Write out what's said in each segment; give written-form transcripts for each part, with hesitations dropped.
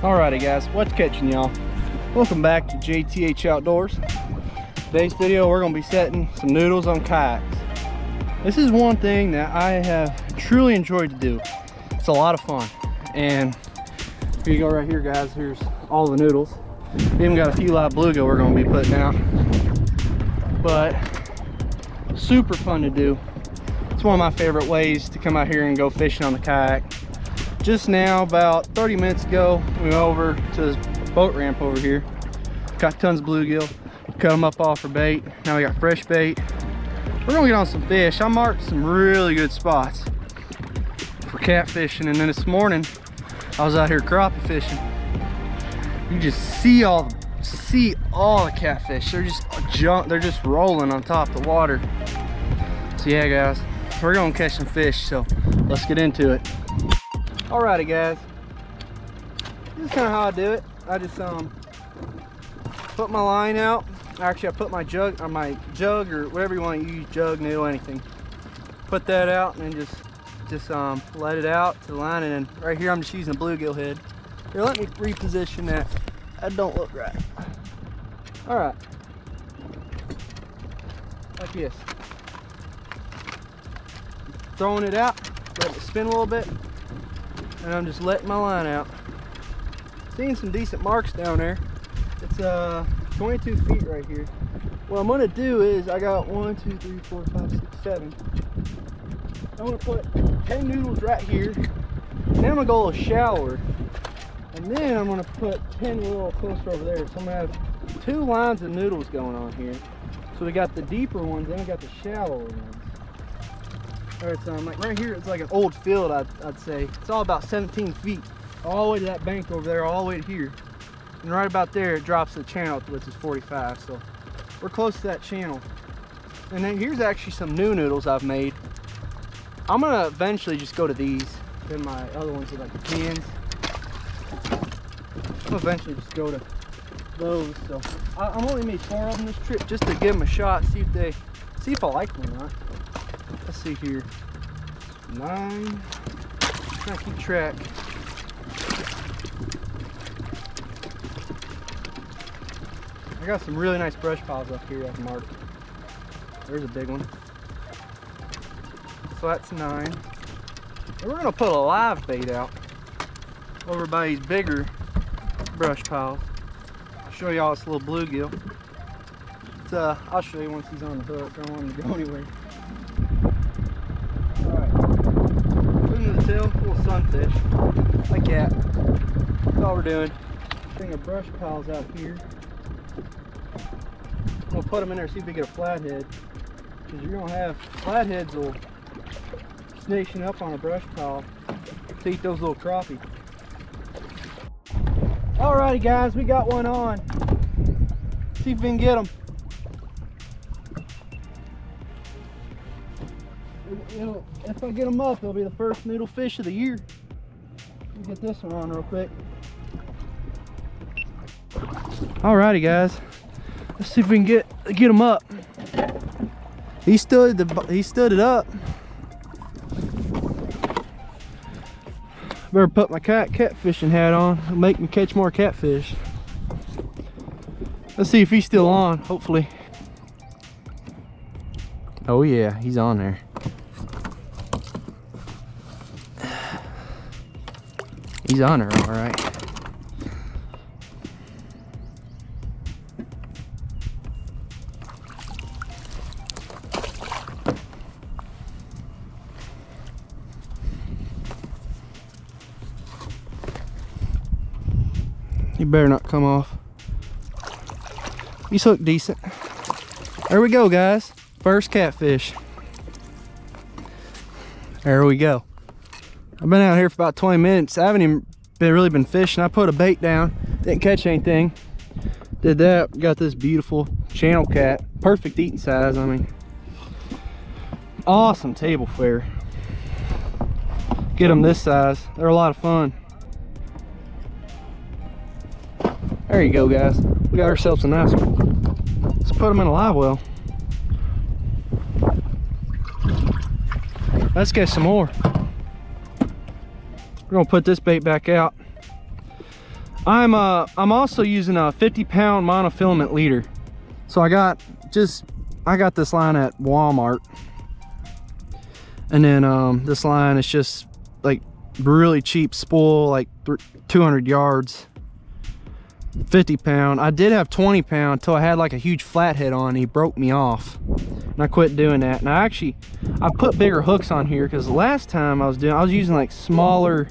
Alrighty guys, what's catching y'all? Welcome back to JTH Outdoors. Today's video we're going to be setting some noodles on kayaks. This is one thing that I have truly enjoyed to do. It's a lot of fun. And here you go right here guys, here's all the noodles. We even got a few live bluegill we're going to be putting out. But super fun to do. It's one of my favorite ways to come out here and go fishing on the kayak. Just now, about 30 minutes ago, we went over to this boat ramp over here. Got tons of bluegill, cut them up off for bait. Now we got fresh bait. We're gonna get on some fish. I marked some really good spots for catfishing, and then this morning I was out here crappie fishing. You just see all the catfish. They're just rolling on top of the water. So yeah guys, we're gonna catch some fish, so let's get into it. Alrighty guys, this is kind of how I do it. I just put my line out. Actually I put my jug or whatever you want to use, jug, noodle, anything. Put that out and then just let it out to the line, and then right here I'm just using a bluegill head. Here, let me reposition that. That don't look right. Alright. Like this. Throwing it out, let it spin a little bit, and I'm just letting my line out. Seeing some decent marks down there. It's 22 feet right here. What I'm gonna do is I got 1, 2, 3, 4, 5, 6, 7. I'm gonna put 10 noodles right here. And then I'm gonna go a little shallower. And then I'm gonna put 10 a little closer over there. So I'm gonna have 2 lines of noodles going on here. So we got the deeper ones, then we got the shallower ones. Alright, so like right here, it's like an old field, I'd say. It's all about 17 feet. All the way to that bank over there, all the way to here. And right about there, it drops the channel, which is 45. So we're close to that channel. And then here's actually some new noodles I've made. I'm gonna eventually just go to these. Then my other ones are like the cans. I'm gonna eventually just go to those. So I'm only made 4 of them this trip just to give them a shot, see if I like them or not. Let's see here. 9. Trying to keep track. I got some really nice brush piles up here I've marked. There's a big one. So that's 9. And we're gonna put a live bait out over by these bigger brush piles. I'll show y'all this little bluegill. I'll show you once he's on the hook. I don't want him to go anywhere. Moving to the tail, little sunfish, like that. That's all we're doing. Bring our brush piles out here. We'll put them in there, see if we get a flathead. Because you're gonna have flatheads will station up on a brush pile to eat those little crappie. Alrighty guys, we got one on. See if we can get them. If I get them up, it'll be the first noodle fish of the year. Let me get this one on real quick. Alrighty guys, let's see if we can get them up. He stood it up. Better put my catfishing hat on. It'll make me catch more catfish. Let's see if he's still on, hopefully. Oh yeah, he's on there. He's on her, all right. You better not come off. These look decent. There we go, guys. First catfish. There we go. I've been out here for about 20 minutes. I haven't even really been fishing. I put a bait down, didn't catch anything. Did that, got this beautiful channel cat. Perfect eating size, I mean. Awesome table fare. Get them this size. They're a lot of fun. There you go, guys. We got ourselves a nice one. Let's put them in a live well. Let's get some more. We're gonna put this bait back out. I'm also using a 50-pound monofilament leader. So I got this line at Walmart, and then this line is just like really cheap spool, like 200 yards, 50-pound. I did have 20-pound until I had like a huge flathead on and he broke me off, and I quit doing that. And I put bigger hooks on here because the last time I was using like smaller,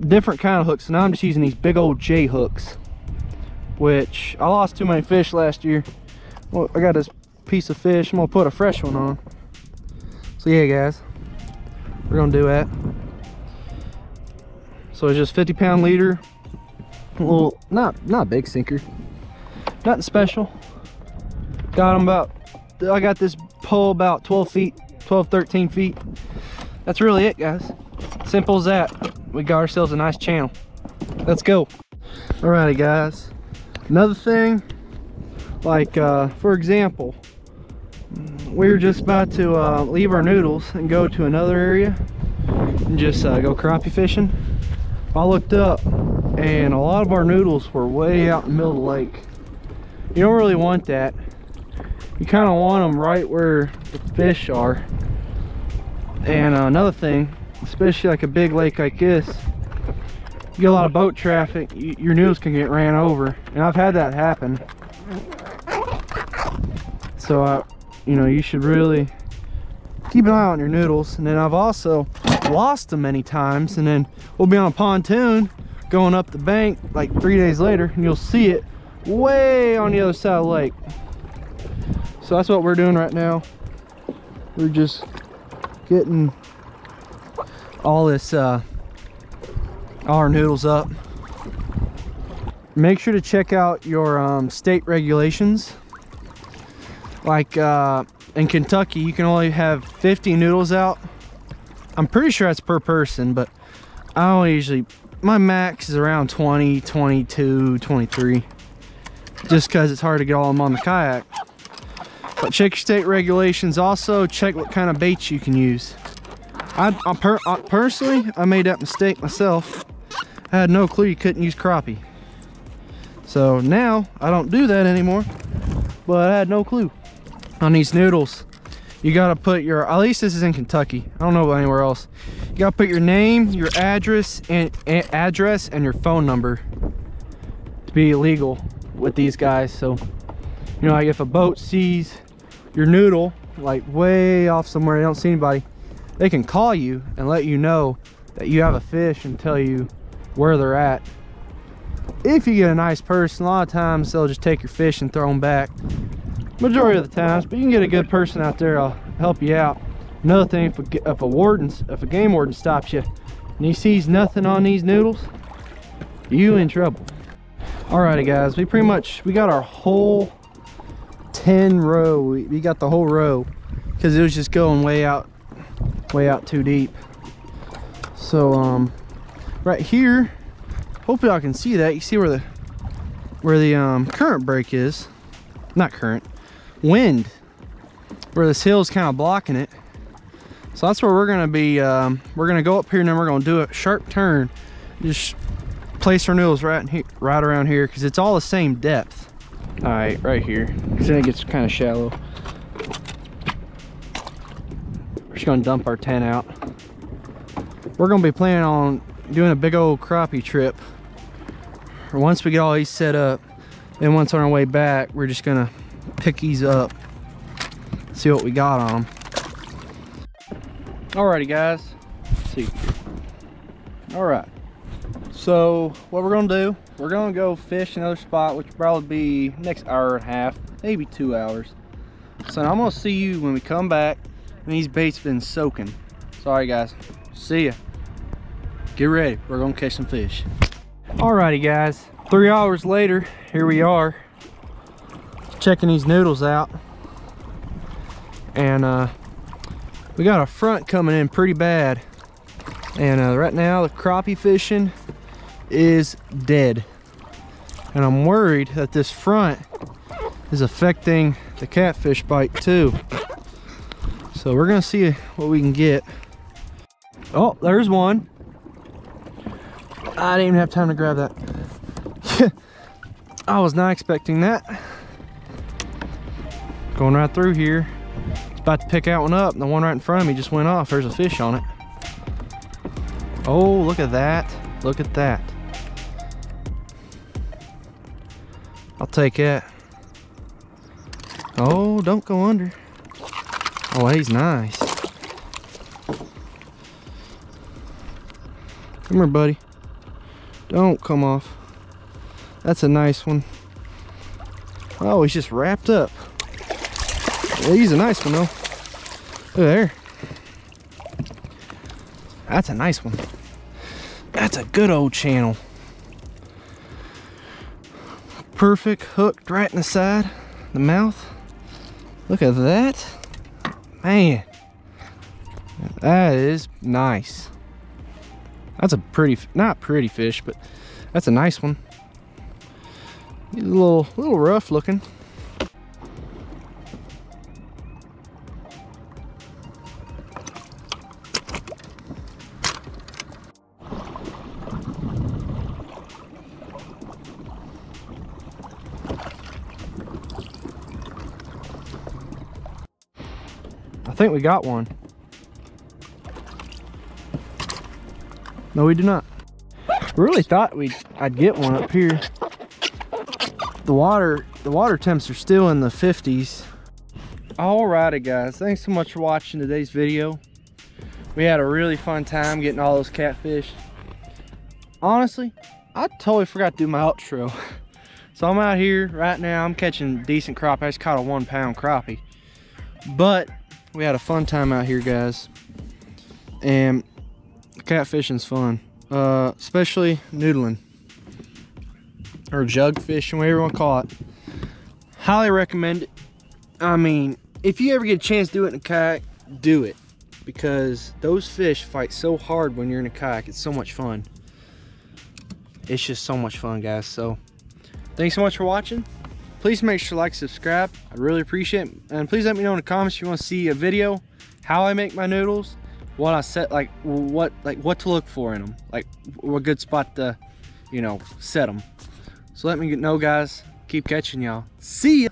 different kind of hooks. So now I'm just using these big old J hooks, which I lost too many fish last year. Well, I got this piece of fish. I'm gonna put a fresh one on. So yeah, guys, we're gonna do that. So it's just 50-pound leader, a little, not a big sinker, nothing special. Got them I got this pole about 13 feet. That's really it, guys. Simple as that. We got ourselves a nice channel. Let's go. Alrighty, guys. Another thing, like for example, we're just about to leave our noodles and go to another area and just go crappie fishing. I looked up and a lot of our noodles were way out in the middle of the lake. You don't really want that. You kind of want them right where the fish are. And another thing, especially like a big lake like this, you get a lot of boat traffic, your noodles can get ran over, and I've had that happen. So you know, you should really keep an eye on your noodles. And then I've also lost them many times, and then we'll be on a pontoon going up the bank like 3 days later and you'll see it way on the other side of the lake. So that's what we're doing right now. We're just getting all this all our noodles up. Make sure to check out your state regulations. Like in Kentucky, you can only have 50 noodles out. I'm pretty sure that's per person, but I don't usually, my max is around 20, 22, 23, just because it's hard to get all of them on the kayak. But check your state regulations. Also check what kind of baits you can use. Personally, I made that mistake myself. I had no clue you couldn't use crappie. So now I don't do that anymore, but I had no clue. On these noodles, you gotta put your, at least this is in Kentucky, I don't know about anywhere else, you gotta put your name, your address, and your phone number to be illegal with these guys. So, you know, like if a boat sees your noodle like way off somewhere, they don't see anybody, they can call you and let you know that you have a fish and tell you where they're at. If you get a nice person, a lot of times they'll just take your fish and throw them back. Majority of the times, but you can get a good person out there, I'll help you out. Another thing, if a game warden stops you and he sees nothing on these noodles, you in trouble. Alrighty, guys, we got our whole 10 row. We got the whole row because it was just going way out too deep. So right here, hopefully I can see that. You see where the current break is, not current, wind, where this hill is kind of blocking it. So that's where we're gonna be. We're gonna go up here and then we're gonna do a sharp turn, just place our noodles right around here because it's all the same depth. All right here, because then it gets kind of shallow. We're just gonna dump our tent out. We're gonna be planning on doing a big old crappie trip. Or once we get all these set up, then once on our way back, we're just gonna pick these up, see what we got on them. Alrighty, guys, let's see. All right, so what we're gonna do, we're gonna go fish another spot, which will probably be next hour and a half, maybe 2 hours. So I'm gonna see you when we come back and these baits been soaking. Sorry, guys, see ya. Get ready, we're gonna catch some fish. Alrighty, guys, 3 hours later, here we are checking these noodles out, and we got a front coming in pretty bad, and right now the crappie fishing is dead, and I'm worried that this front is affecting the catfish bite too. So we're gonna see what we can get. Oh, there's one. I didn't even have time to grab that. I was not expecting that. Going right through here. It's about to pick that one up, and the one right in front of me just went off. There's a fish on it. Oh, look at that. Look at that. I'll take that. Oh, don't go under. Oh, he's nice. Come here, buddy. Don't come off. That's a nice one. Oh, he's just wrapped up. Yeah, he's a nice one, though. Look there. That's a nice one. That's a good old channel. Perfect, hooked right in the side, the mouth. Look at that. Man, that is nice. That's a pretty, not pretty fish, but that's a nice one. He's a little rough looking. I think we got one. No, we do not. Really thought I'd get one up here. The water temps are still in the 50s. Alrighty guys, thanks so much for watching today's video. We had a really fun time getting all those catfish. Honestly, I totally forgot to do my outro. So I'm out here right now, I'm catching decent crappie. I just caught a 1 pound crappie. But we had a fun time out here, guys. And catfishing's fun. Especially noodling. Or jug fishing, whatever you want to call it. Highly recommend it. I mean, if you ever get a chance to do it in a kayak, do it. Because those fish fight so hard when you're in a kayak. It's so much fun. It's just so much fun, guys. So, thanks so much for watching. Please make sure to like, subscribe. I'd really appreciate it. And please let me know in the comments if you want to see a video, how I make my noodles, what I set, what to look for in them, like a good spot to, you know, set them. So let me know, guys. Keep catching y'all. See ya.